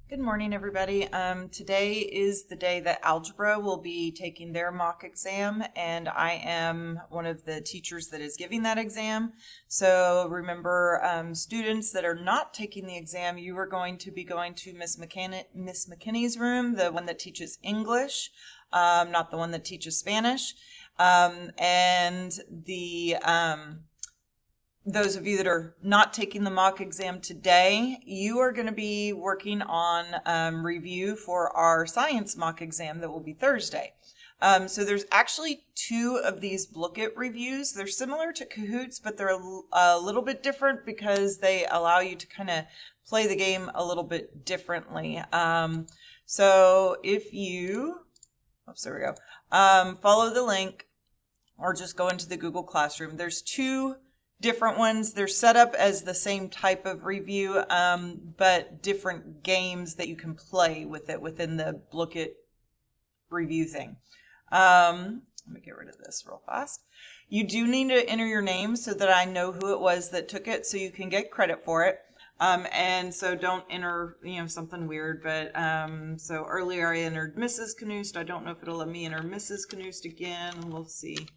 Good morning, everybody. Today is the day that algebra will be taking their mock exam, and I am one of the teachers that is giving that exam. So remember, students that are not taking the exam, you are going to be going to Miss McKinney's room, the one that teaches English, not the one that teaches Spanish. And those of you that are not taking the mock exam today, you are going to be working on review for our science mock exam that will be Thursday. So there's actually two of these Blooket reviews. They're similar to Kahoots, but they're a little bit different because they allow you to kind of play the game a little bit differently. So if you, there we go, follow the link or just go into the Google Classroom. There's two different ones. They're set up as the same type of review, but different games that you can play with it within the Blooket review thing. Let me get rid of this real fast. You do need to enter your name so that I know who it was that took it, so you can get credit for it. And so don't enter, something weird, but so earlier I entered Mrs. Knoost. I don't know if it'll let me enter Mrs. Knoost again. We'll see.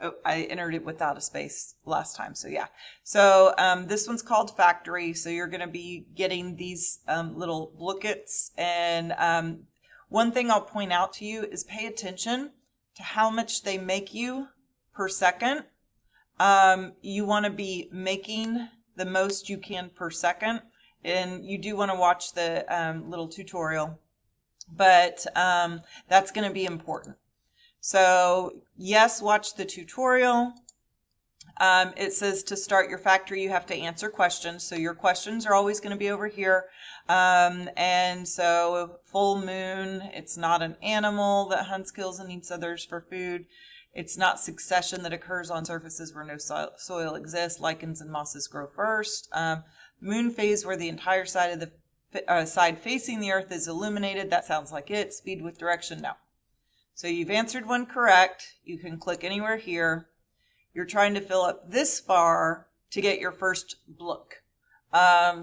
Oh, I entered it without a space last time, so yeah. So this one's called Factory, so you're going to be getting these little Blookets. And one thing I'll point out to you is pay attention to how much they make you per second. You want to be making the most you can per second, and you do want to watch the little tutorial, but that's going to be important. So yes, watch the tutorial. It says to start your factory, you have to answer questions. So your questions are always going to be over here. And so full moon, it's not an animal that hunts, kills, and eats others for food. It's not succession that occurs on surfaces where no soil exists. Lichens and mosses grow first. Moon phase, where the entire side of the side facing the earth is illuminated. That sounds like it. Speed with direction, no. So you've answered one correct. You can click anywhere here. You're trying to fill up this far to get your first blook.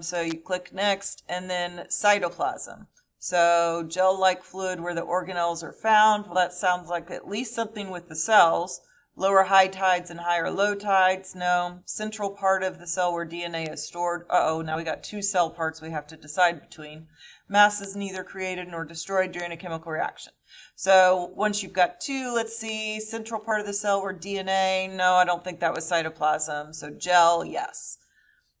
So you click next, and then cytoplasm. So gel-like fluid where the organelles are found. Well, that sounds like at least something with the cells. Lower high tides and higher low tides, no. Central part of the cell where DNA is stored. Uh-oh, now we got two cell parts we have to decide between. Mass is neither created nor destroyed during a chemical reaction. So once you've got two, let's see, central part of the cell where DNA, no, I don't think that was cytoplasm. So gel, yes.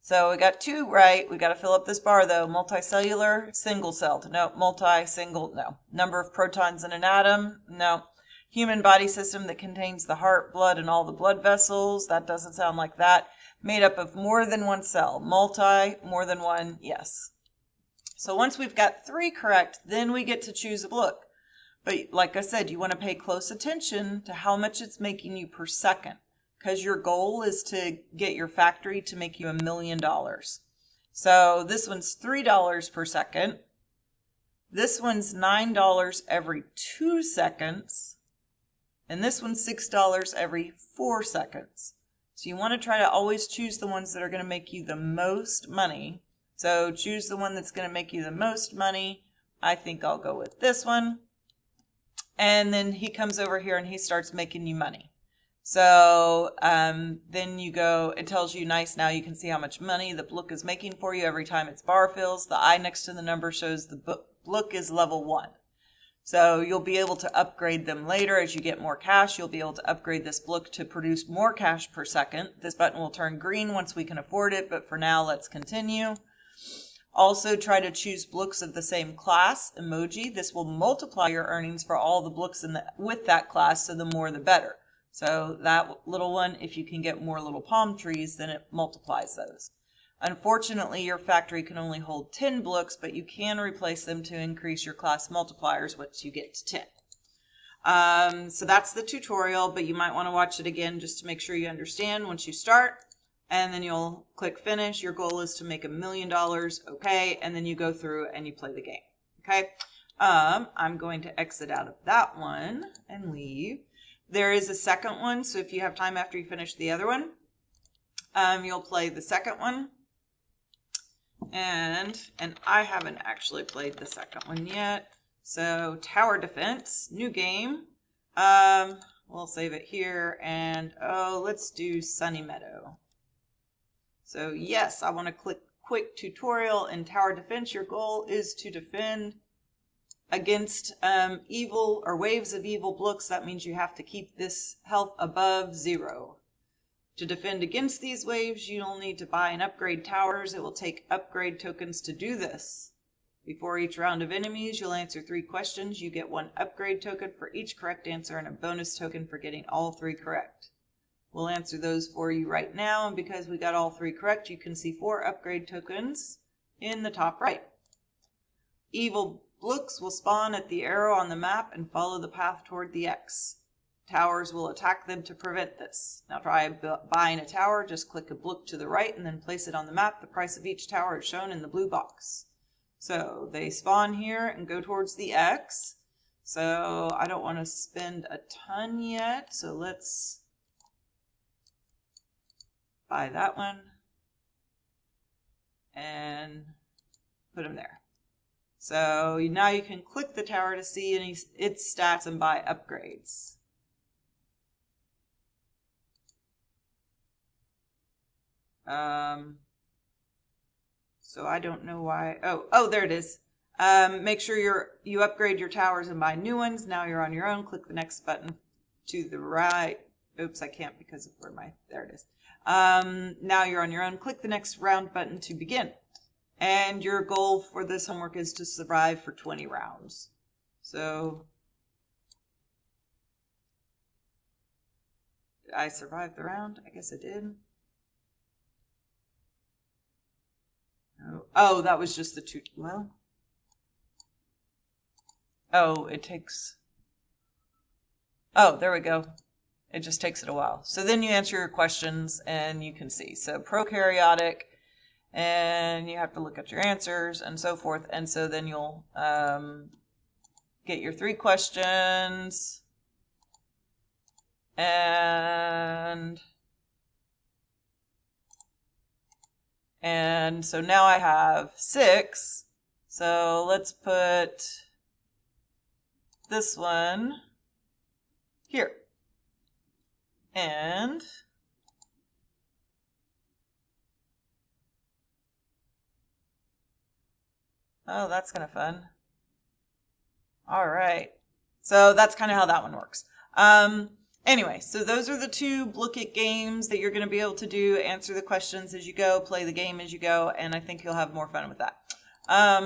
So we got two right. We got to fill up this bar though. Multicellular, single-celled, no. Multi-single, no. Number of protons in an atom, no. Human body system that contains the heart, blood, and all the blood vessels, that doesn't sound like that. Made up of more than one cell. Multi, more than one, yes. So once we've got three correct, then we get to choose a blook. But like I said, you want to pay close attention to how much it's making you per second, because your goal is to get your factory to make you $1 million. So this one's $3 per second. This one's $9 every 2 seconds. And this one's $6 every 4 seconds. So you want to try to always choose the ones that are going to make you the most money. So choose the one that's going to make you the most money. I think I'll go with this one. And then he comes over here and he starts making you money. So then you go, it tells you nice, now you can see how much money the Blook is making for you every time its bar fills. The eye next to the number shows the Blook is level 1. So you'll be able to upgrade them later as you get more cash. You'll be able to upgrade this Blook to produce more cash per second. This button will turn green once we can afford it, but for now, let's continue. Also try to choose Blooks of the same class, emoji. This will multiply your earnings for all the Blooks with that class, so the more the better. So that little one, if you can get more little palm trees, then it multiplies those. Unfortunately, your factory can only hold 10 Blooks, but you can replace them to increase your class multipliers once you get to 10. So that's the tutorial, but you might want to watch it again just to make sure you understand once you start. And then you'll click finish. Your goal is to make $1 million. Okay. And then you go through and you play the game. Okay. I'm going to exit out of that one and leave. There is a second one. So if you have time after you finish the other one, you'll play the second one. And I haven't actually played the second one yet. So tower defense, new game. We'll save it here, and let's do Sunny Meadow. So yes, I want to click quick tutorial in tower defense. Your goal is to defend against evil or waves of evil blooks. That means you have to keep this health above 0. To defend against these waves, you'll need to buy and upgrade towers. It will take upgrade tokens to do this. Before each round of enemies, you'll answer 3 questions. You get 1 upgrade token for each correct answer and a bonus token for getting all 3 correct. We'll answer those for you right now, and because we got all 3 correct, you can see 4 upgrade tokens in the top right. Evil blooks will spawn at the arrow on the map and follow the path toward the X. Towers will attack them to prevent this. Now try buying a tower, just click a blook to the right and then place it on the map. The price of each tower is shown in the blue box. So they spawn here and go towards the X. So I don't want to spend a ton yet, so let's buy that one and put them there. So now you can click the tower to see its stats and buy upgrades. So I don't know why. Oh, there it is. Make sure you upgrade your towers and buy new ones. Now you're on your own. Click the next button to the right. Oops, I can't because of where there it is. Now you're on your own. Click the next round button to begin. And your goal for this homework is to survive for 20 rounds. So, did I survive the round? I guess I did. Oh, that was just the 2. Well, it takes. Oh, there we go. It just takes it a while. So then you answer your questions and you can see. So prokaryotic, and you have to look at your answers and so forth. And so then you'll get your 3 questions. And so now I have 6. So let's put this one here. And oh, that's kind of fun. All right. So that's kind of how that one works. Anyway, so those are the 2 Blooket games that you're going to be able to do. Answer the questions as you go, play the game as you go, and I think you'll have more fun with that.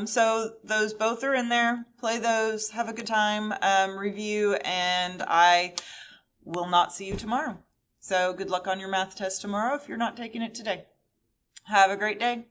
So those both are in there. Play those, have a good time, review, and I will not see you tomorrow. So good luck on your math test tomorrow if you're not taking it today. Have a great day.